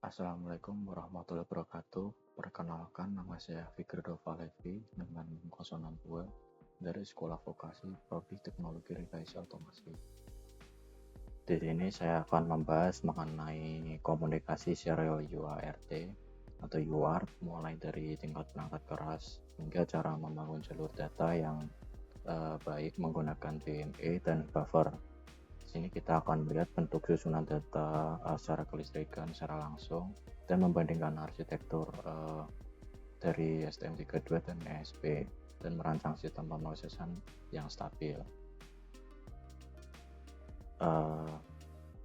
Assalamualaikum warahmatullahi wabarakatuh. Perkenalkan, nama saya Fikri Dova Levi dengan 062 dari Sekolah Vokasi Prodi Teknologi Rekayasa Otomasi. Di sini saya akan membahas mengenai komunikasi serial UART atau UART, mulai dari tingkat perangkat keras hingga cara membangun jalur data yang baik menggunakan DMA dan buffer. Sini kita akan melihat bentuk susunan data secara kelistrikan secara langsung dan membandingkan arsitektur dari STM32 dan ESP dan merancang sistem pemrosesan yang stabil.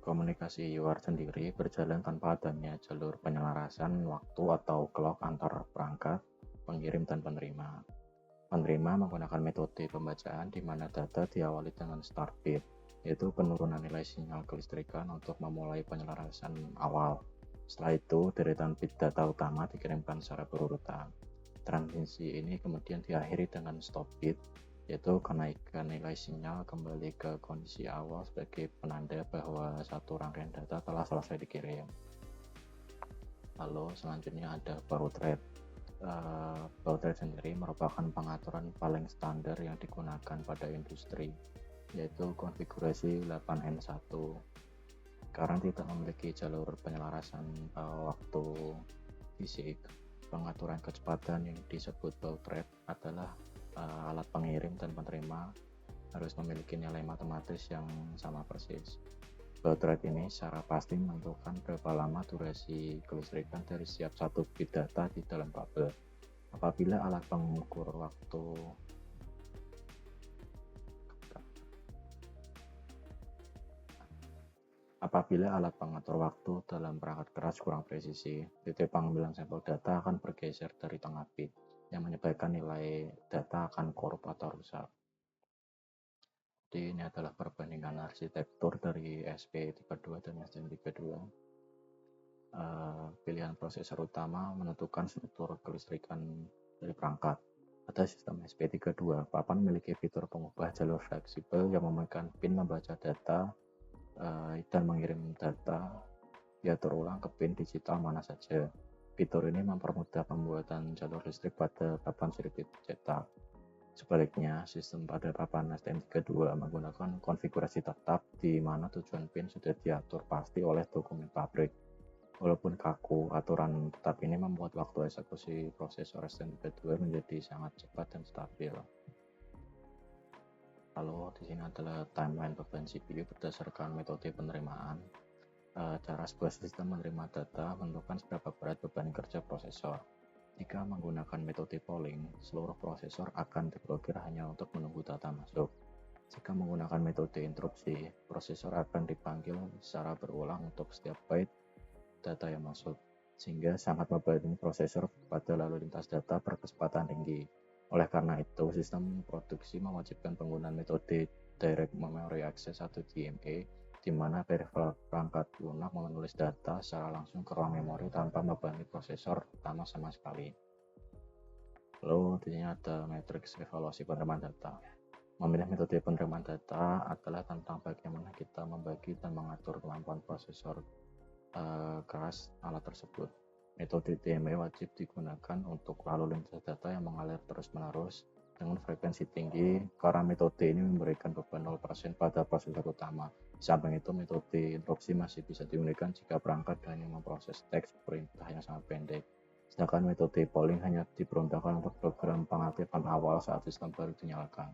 Komunikasi UART sendiri berjalan tanpa adanya jalur penyelarasan waktu atau clock antar perangkat, pengirim dan penerima. Penerima menggunakan metode pembacaan di mana data diawali dengan start bit, yaitu penurunan nilai sinyal kelistrikan untuk memulai penyelarasan awal. Setelah itu, deretan bit data utama dikirimkan secara berurutan. Transisi ini kemudian diakhiri dengan stop bit, yaitu kenaikan nilai sinyal kembali ke kondisi awal sebagai penanda bahwa satu rangkaian data telah selesai dikirim. Lalu selanjutnya ada baud rate. Baud rate sendiri merupakan pengaturan paling standar yang digunakan pada industri, yaitu konfigurasi 8N1 karena tidak memiliki jalur penyelarasan waktu fisik. Pengaturan kecepatan yang disebut baud rate adalah alat pengirim dan penerima harus memiliki nilai matematis yang sama persis. Baud rate ini secara pasti menentukan berapa lama durasi kelistrikan dari setiap satu bit data di dalam kabel. Apabila alat pengukur waktu pengatur waktu dalam perangkat keras kurang presisi, titik pengambilan sampel data akan bergeser dari tengah bit, yang menyebabkan nilai data akan korup atau rusak. Jadi ini adalah perbandingan arsitektur dari SP32 dan STM32. Pilihan prosesor utama menentukan struktur kelistrikan dari perangkat. Pada sistem SP32, papan memiliki fitur pengubah jalur fleksibel yang memungkinkan pin membaca data dan mengirim data diatur ulang ke pin digital mana saja. Fitur ini mempermudah pembuatan jalur listrik pada papan sirkuit cetak. Sebaliknya, sistem pada papan STM32 menggunakan konfigurasi tetap di mana tujuan pin sudah diatur pasti oleh dokumen pabrik. Walaupun kaku, aturan tetap ini membuat waktu eksekusi prosesor STM32 menjadi sangat cepat dan stabil. Lalu di sini adalah timeline beban CPU berdasarkan metode penerimaan. Cara sebuah sistem menerima data menentukan seberapa berat beban kerja prosesor. Jika menggunakan metode polling, seluruh prosesor akan diblokir hanya untuk menunggu data masuk. Jika menggunakan metode interupsi, prosesor akan dipanggil secara berulang untuk setiap byte data yang masuk, sehingga sangat membebani prosesor pada lalu lintas data berkecepatan tinggi. Oleh karena itu, sistem produksi mewajibkan penggunaan metode Direct Memory Access atau DMA, di mana perangkat lunak menulis data secara langsung ke ruang memori tanpa membebani prosesor utama sama sekali. Lalu di sini ada matriks evaluasi penerimaan data. Memilih metode penerimaan data adalah tentang bagaimana kita membagi dan mengatur kemampuan prosesor keras alat tersebut. Metode DMA wajib digunakan untuk lalu lintas data yang mengalir terus-menerus dengan frekuensi tinggi karena metode ini memberikan beban 0% pada prosesor utama. Di samping itu, metode interupsi masih bisa digunakan jika perangkat hanya memproses teks perintah yang sangat pendek. Sedangkan metode polling hanya diperuntukkan untuk program pengaktifan awal saat sistem baru dinyalakan.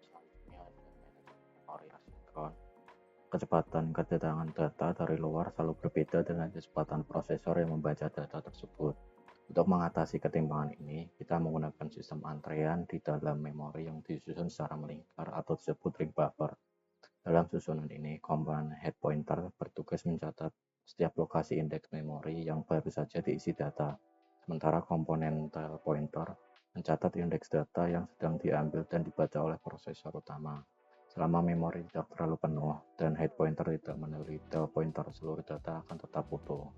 Selanjutnya ada memori asinkron. Kecepatan kedatangan data dari luar selalu berbeda dengan kecepatan prosesor yang membaca data tersebut. Untuk mengatasi ketimpangan ini, kita menggunakan sistem antrean di dalam memori yang disusun secara melingkar atau disebut ring buffer. Dalam susunan ini, komponen head pointer bertugas mencatat setiap lokasi indeks memori yang baru saja diisi data, sementara komponen tail pointer mencatat indeks data yang sedang diambil dan dibaca oleh prosesor utama. Selama memori tidak terlalu penuh dan head pointer tidak menulis tail pointer, seluruh data akan tetap utuh.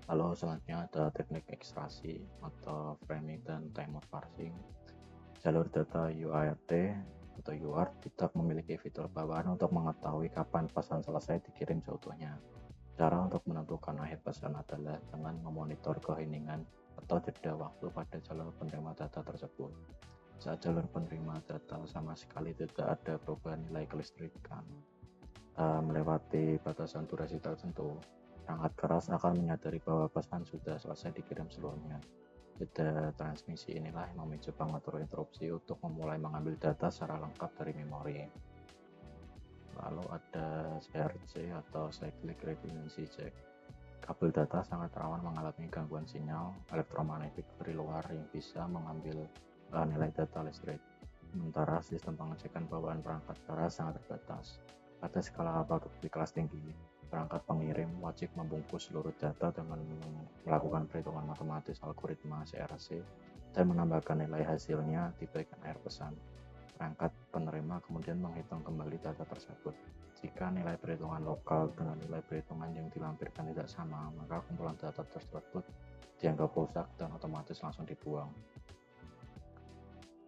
Lalu selanjutnya ada teknik ekstraksi atau framing dan timeout parsing. Jalur data UART atau UART tidak memiliki fitur bawahan untuk mengetahui kapan pesan selesai dikirim seutuhnya. Cara untuk menentukan akhir pesan adalah dengan memonitor keheningan atau jeda waktu pada jalur penerima data tersebut. Saat jalur penerima data sama sekali tidak ada perubahan nilai kelistrikan melewati batasan durasi tertentu, perangkat keras akan menyadari bahwa pesan sudah selesai dikirim seluruhnya. Jeda transmisi inilah yang memicu pengatur interupsi untuk memulai mengambil data secara lengkap dari memori. Lalu ada CRC atau Cyclic Redundancy Check. Kabel data sangat rawan mengalami gangguan sinyal elektromagnetik dari luar yang bisa mengambil nilai data listrik. Sementara sistem pengecekan bawaan perangkat keras sangat terbatas. Pada skala produksi kelas tinggi, perangkat pengirim wajib membungkus seluruh data dengan melakukan perhitungan matematis algoritma CRC dan menambahkan nilai hasilnya di bagian akhir pesan. Perangkat penerima kemudian menghitung kembali data tersebut. Jika nilai perhitungan lokal dengan nilai perhitungan yang dilampirkan tidak sama, maka kumpulan data tersebut dianggap rusak dan otomatis langsung dibuang.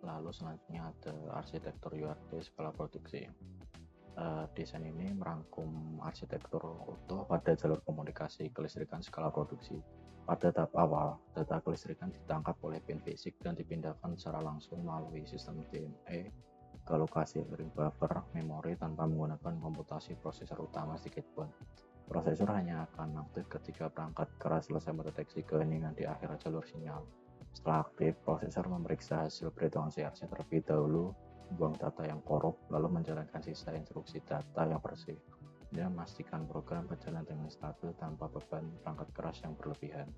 Lalu selanjutnya ada arsitektur UART skala produksi. Desain ini merangkum arsitektur utuh pada jalur komunikasi kelistrikan skala produksi. Pada tahap awal, data kelistrikan ditangkap oleh pin fisik dan dipindahkan secara langsung melalui sistem DME ke lokasi ring buffer memori tanpa menggunakan komputasi prosesor utama sedikitpun. Prosesor hanya akan aktif ketika perangkat keras selesai mendeteksi keheningan di akhir jalur sinyal. Setelah aktif, prosesor memeriksa hasil perhitungan CRC terlebih dahulu, membuang data yang korup, lalu menjalankan sisa instruksi data yang bersih. Dia memastikan program berjalan dengan stabil tanpa beban perangkat keras yang berlebihan.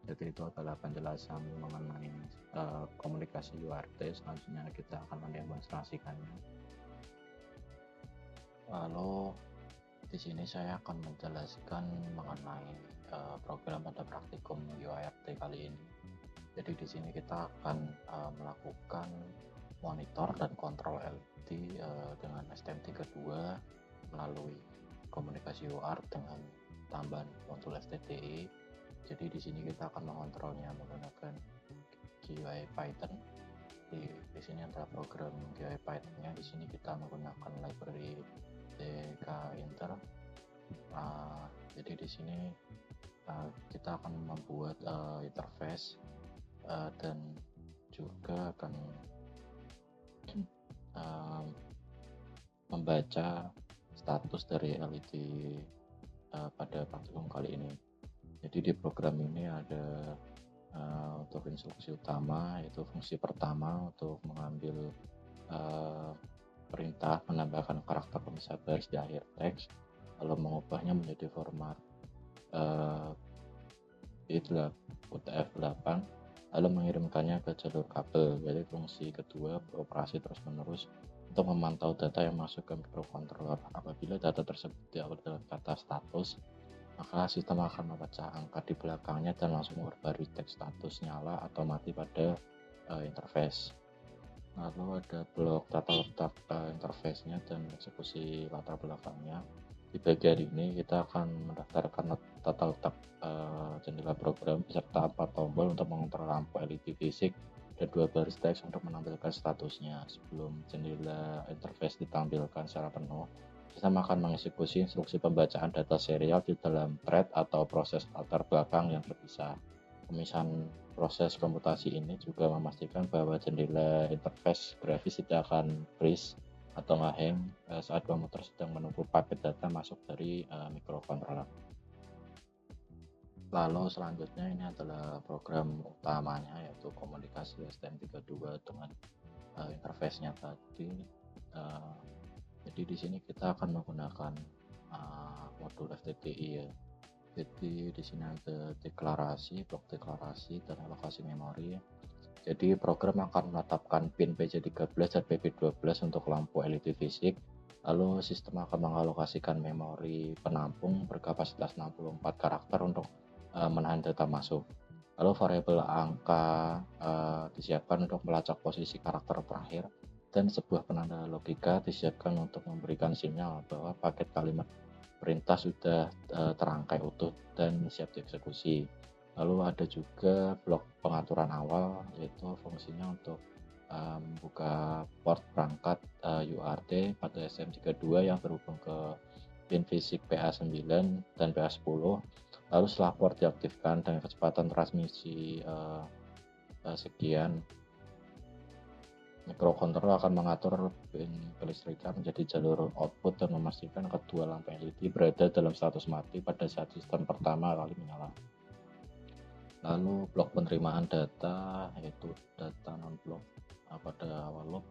Jadi itu adalah penjelasan mengenai komunikasi UART. Selanjutnya kita akan mendemonstrasikannya. Lalu di sini saya akan menjelaskan mengenai program pada praktikum UART kali ini. Jadi di sini kita akan melakukan monitor dan kontrol LED dengan STM32 melalui komunikasi UART dengan tambahan modul STTI. Jadi di sini kita akan mengontrolnya menggunakan GUI Python. Di sini adalah program GUI Python-nya. Di sini kita menggunakan library dkinter. Jadi di sini kita akan membuat interface dan juga akan membaca status dari LED pada praktikum kali ini. Jadi di program ini ada untuk instruksi utama, yaitu fungsi pertama untuk mengambil perintah menambahkan karakter pemisah baris di akhir teks, lalu mengubahnya menjadi format UTF-8, lalu mengirimkannya ke jalur kabel. Jadi fungsi kedua beroperasi terus-menerus untuk memantau data yang masuk ke microcontroller. Apabila data tersebut diupload dalam kata status, maka sistem akan membaca angka di belakangnya dan langsung memperbarui teks status nyala atau mati pada interface. Lalu ada blok tata letak interface-nya dan eksekusi latar belakangnya. Di bagian ini kita akan mendaftarkan tata letak jendela program beserta 4 tombol untuk mengontrol lampu LED fisik dan 2 baris teks untuk menampilkan statusnya. Sebelum jendela interface ditampilkan secara penuh, sistem akan mengeksekusi instruksi pembacaan data serial di dalam thread atau proses latar belakang yang terpisah. Pemisahan proses komputasi ini juga memastikan bahwa jendela interface grafis tidak akan freeze atau nge-hang saat komputer sedang menunggu paket data masuk dari microcontroller. Lalu selanjutnya ini adalah program utamanya, yaitu komunikasi STM32 dengan interface-nya tadi. Jadi di sini kita akan menggunakan modul FTTI ya. Jadi di sini ada deklarasi, blok deklarasi dan alokasi memori. Jadi program akan menetapkan pin PC13 dan PP12 untuk lampu LED fisik. Lalu sistem akan mengalokasikan memori penampung berkapasitas 64 karakter untuk menahan data masuk. Lalu variabel angka disiapkan untuk melacak posisi karakter terakhir, dan sebuah penanda logika disiapkan untuk memberikan sinyal bahwa paket kalimat perintah sudah terangkai utuh dan siap dieksekusi. Lalu ada juga blok pengaturan awal, yaitu fungsinya untuk membuka port perangkat UART pada STM32 yang terhubung ke pin fisik PA9 dan PA10. Lalu setelah port diaktifkan dengan kecepatan transmisi sekian, mikrokontroler akan mengatur pin kelistrikan menjadi jalur output dan memastikan kedua lampu LED berada dalam status mati pada saat sistem pertama kali menyala. Lalu blok penerimaan data, yaitu data non-blok pada awal loop.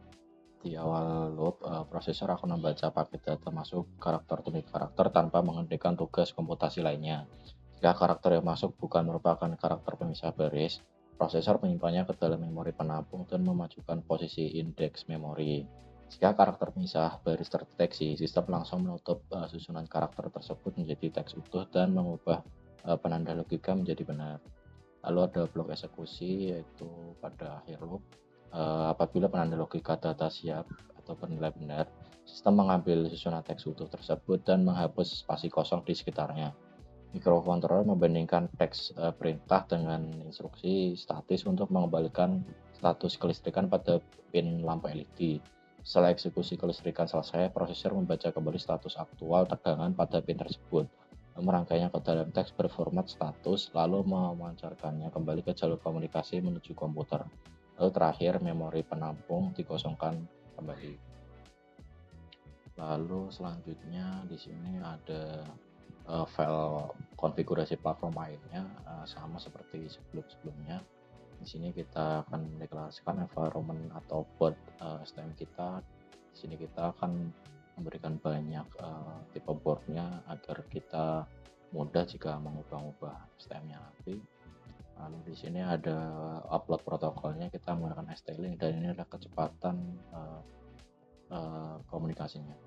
Di awal loop, prosesor akan membaca paket data masuk karakter demi karakter tanpa menghentikan tugas komputasi lainnya. Jika karakter yang masuk bukan merupakan karakter pemisah baris, prosesor menyimpannya ke dalam memori penampung dan memajukan posisi indeks memori. Jika karakter pemisah baris terdeteksi, sistem langsung menutup susunan karakter tersebut menjadi teks utuh dan mengubah penanda logika menjadi benar. Lalu ada blok eksekusi, yaitu pada akhir loop. Apabila penanda logika data siap atau bernilai benar, sistem mengambil susunan teks utuh tersebut dan menghapus spasi kosong di sekitarnya. Mikrokontroler membandingkan teks perintah dengan instruksi statis untuk mengembalikan status kelistrikan pada pin lampu LED. Setelah eksekusi kelistrikan selesai, prosesor membaca kembali status aktual tegangan pada pin tersebut, merangkainya ke dalam teks berformat status, lalu memancarkannya kembali ke jalur komunikasi menuju komputer. Lalu terakhir, memori penampung dikosongkan kembali. Lalu selanjutnya di sini ada file konfigurasi platform lainnya, sama seperti sebelumnya. Di sini kita akan mendeklarasikan environment atau board STM kita. Di sini kita akan memberikan banyak tipe boardnya agar kita mudah jika mengubah-ubah STM-nya nanti. Lalu di sini ada upload protokolnya, kita menggunakan ST-Link dan ini adalah kecepatan komunikasinya.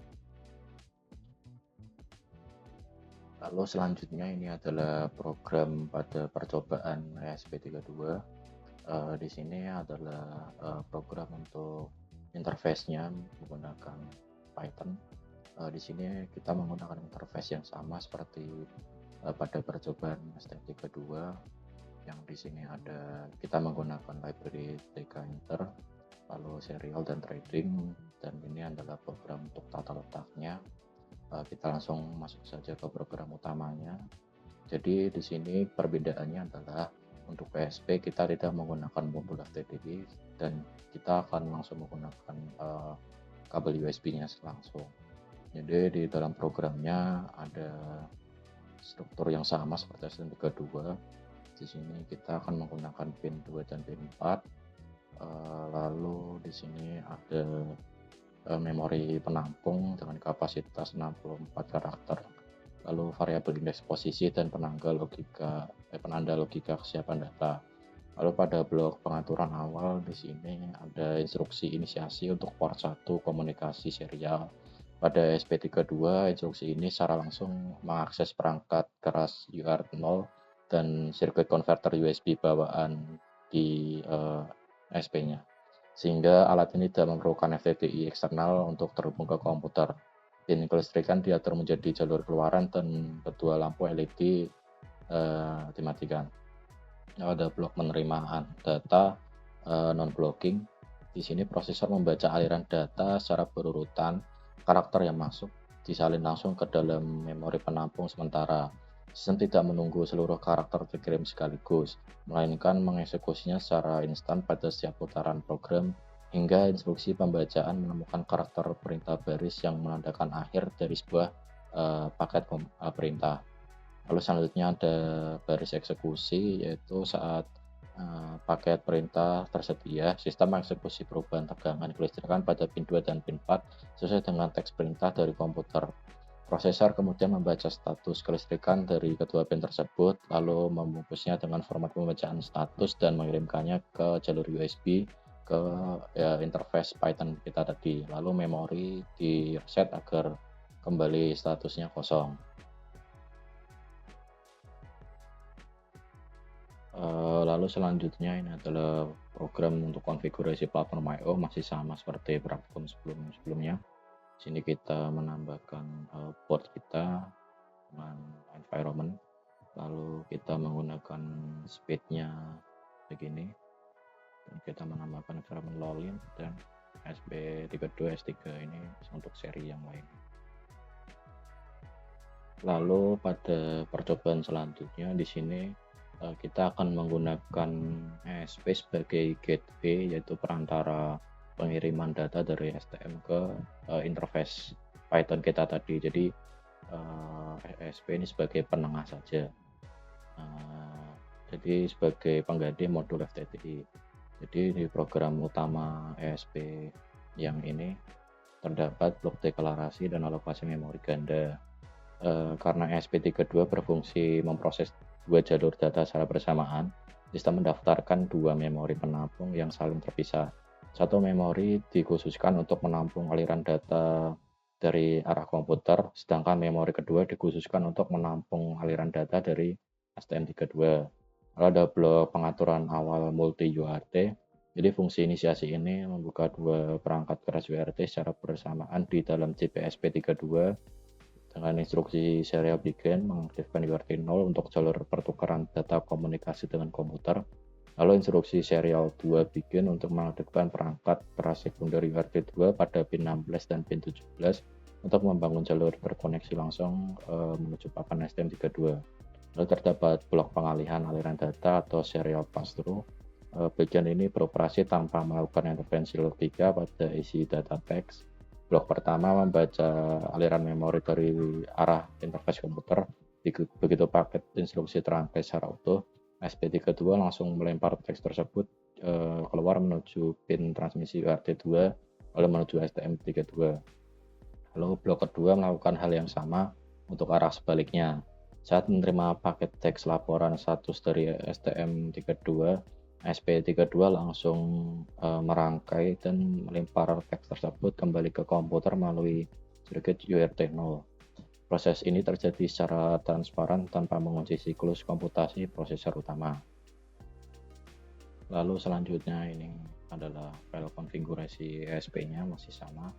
Lalu selanjutnya ini adalah program pada percobaan ESP32. Di sini adalah program untuk interface-nya menggunakan Python. Di sini kita menggunakan interface yang sama seperti pada percobaan STM32, yang di sini ada kita menggunakan library Tkinter, lalu serial dan trading, dan ini adalah program untuk tata letaknya. Kita langsung masuk saja ke program utamanya. Jadi di sini perbedaannya adalah untuk PSP kita tidak menggunakan modul FTDI dan kita akan langsung menggunakan kabel USB-nya langsung. Jadi di dalam programnya ada struktur yang sama seperti STM32. Di sini kita akan menggunakan pin 2 dan pin 4. Lalu di sini ada memori penampung dengan kapasitas 64 karakter. Lalu variabel indeks posisi dan penanda logika kesiapan data. Lalu pada blok pengaturan awal di sini ada instruksi inisiasi untuk port 1 komunikasi serial. Pada SP32, instruksi ini secara langsung mengakses perangkat keras UART0 dan sirkuit konverter USB bawaan di SP-nya, sehingga alat ini tidak memerlukan FTDI eksternal untuk terhubung ke komputer. Pin kelistrikan diatur menjadi jalur keluaran dan kedua lampu LED dimatikan. Ada blok penerimaan data non-blocking. Di sini prosesor membaca aliran data secara berurutan. Karakter yang masuk disalin langsung ke dalam memori penampung sementara. Sistem tidak menunggu seluruh karakter dikirim sekaligus, melainkan mengeksekusinya secara instan pada setiap putaran program, hingga instruksi pembacaan menemukan karakter perintah baris yang menandakan akhir dari sebuah paket perintah. Lalu selanjutnya ada baris eksekusi, yaitu saat paket perintah tersedia, sistem mengeksekusi perubahan tegangan kelistrikan pada pin 2 dan pin 4 sesuai dengan teks perintah dari komputer. Prosesor kemudian membaca status kelistrikan dari kedua pin tersebut, lalu membungkusnya dengan format pembacaan status dan mengirimkannya ke jalur USB ke interface Python kita tadi. Lalu memori di reset agar kembali statusnya kosong. Lalu selanjutnya ini adalah program untuk konfigurasi platform I/O, masih sama seperti praktikum sebelumnya. Sini kita menambahkan port kita dengan environment, lalu kita menggunakan speednya begini. kita menambahkan filament Lolin dan SP32 S3 ini untuk seri yang lain. Lalu pada percobaan selanjutnya di sini kita akan menggunakan ESP sebagai gateway, yaitu perantara pengiriman data dari STM ke interface Python kita tadi. Jadi ESP ini sebagai penengah saja. Jadi sebagai pengganti modul FTTI. Jadi di program utama ESP yang ini terdapat blok deklarasi dan alokasi memori ganda. Karena ESP32 berfungsi memproses dua jalur data secara bersamaan, sistem mendaftarkan dua memori penampung yang saling terpisah. Satu memori dikhususkan untuk menampung aliran data dari arah komputer, sedangkan memori kedua dikhususkan untuk menampung aliran data dari STM32. Lalu ada blok pengaturan awal multi UART. Jadi fungsi inisiasi ini membuka dua perangkat keras UART secara bersamaan di dalam chip ESP32 dengan instruksi serial begin mengaktifkan UART 0 untuk jalur pertukaran data komunikasi dengan komputer. Lalu instruksi serial 2 begin untuk mengaktifkan perangkat prasekunder UART 2 pada pin 16 dan pin 17 untuk membangun jalur berkoneksi langsung menuju papan STM32. Lalu terdapat blok pengalihan aliran data atau serial pass-through. Bagian ini beroperasi tanpa melakukan intervensi logika pada isi data teks. Blok pertama membaca aliran memori dari arah interface komputer. Begitu paket instruksi terangkai secara utuh, SP32 langsung melempar teks tersebut keluar menuju pin transmisi UART2 lalu menuju STM32. Lalu blok kedua melakukan hal yang sama untuk arah sebaliknya. Saat menerima paket teks laporan status dari STM32, SP32 langsung merangkai dan melempar teks tersebut kembali ke komputer melalui sirkuit UART 0. Proses ini terjadi secara transparan tanpa mengunci siklus komputasi prosesor utama. Lalu selanjutnya ini adalah file konfigurasi ESP-nya, masih sama.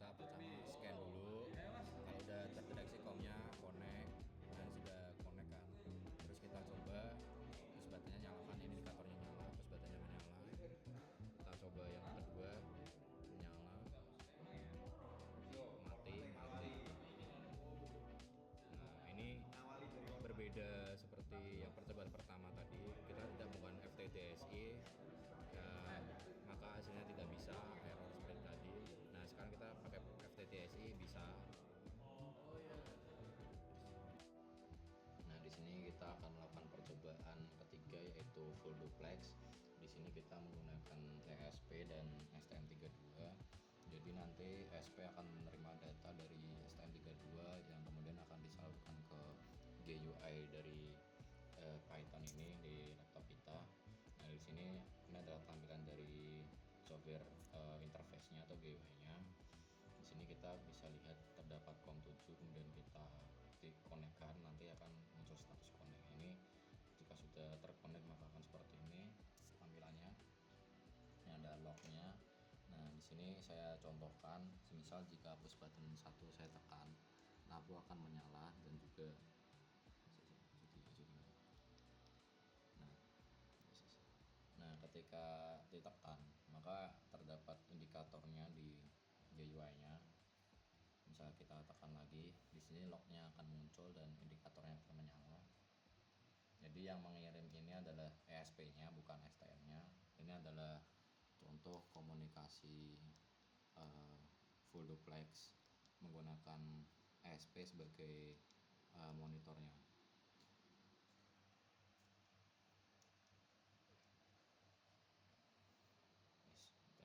kita pertama scan dulu. Kalau udah terdeteksi komnya connect dan sudah connect kan, terus kita coba push buttonnya nyalakan, ini indikatornya nyala, push buttonnya menyala. Kita coba yang kedua, nyala, mati. Nah, ini berbeda seperti yang percobaan pertama tadi, kita tidak menggunakan FTTSI ya, maka hasilnya tidak bisa, error seperti tadi. Nah, sekarang kita pakai FTTSI bisa. Nah, di sini kita akan melakukan percobaan ketiga, yaitu full duplex. Di sini kita menggunakan ESP dan STM32. Jadi nanti ESP akan menerima data dari STM32 yang kemudian akan disalurkan ke GUI dari Python ini di laptop kita. Nah, di sini ini adalah tampilan dari software interface-nya atau GUI-nya. Di sini kita bisa lihat terdapat COM7, kemudian kita konekkan, nanti akan muncul status connect. Ini jika sudah terkonek maka akan seperti ini tampilannya. Ini ada lognya. Nah, di sini saya contohkan, semisal jika push button 1 saya tekan, lampu akan menyala dan juga nah, ketika ditekan maka terdapat indikatornya di GUI-nya. Misal kita tekan lagi, di sini lognya akan muncul dan indikatornya akan menyala. Jadi yang mengirim ini adalah ESP-nya, bukan STM-nya. Ini adalah contoh komunikasi full duplex menggunakan ESP sebagai monitornya.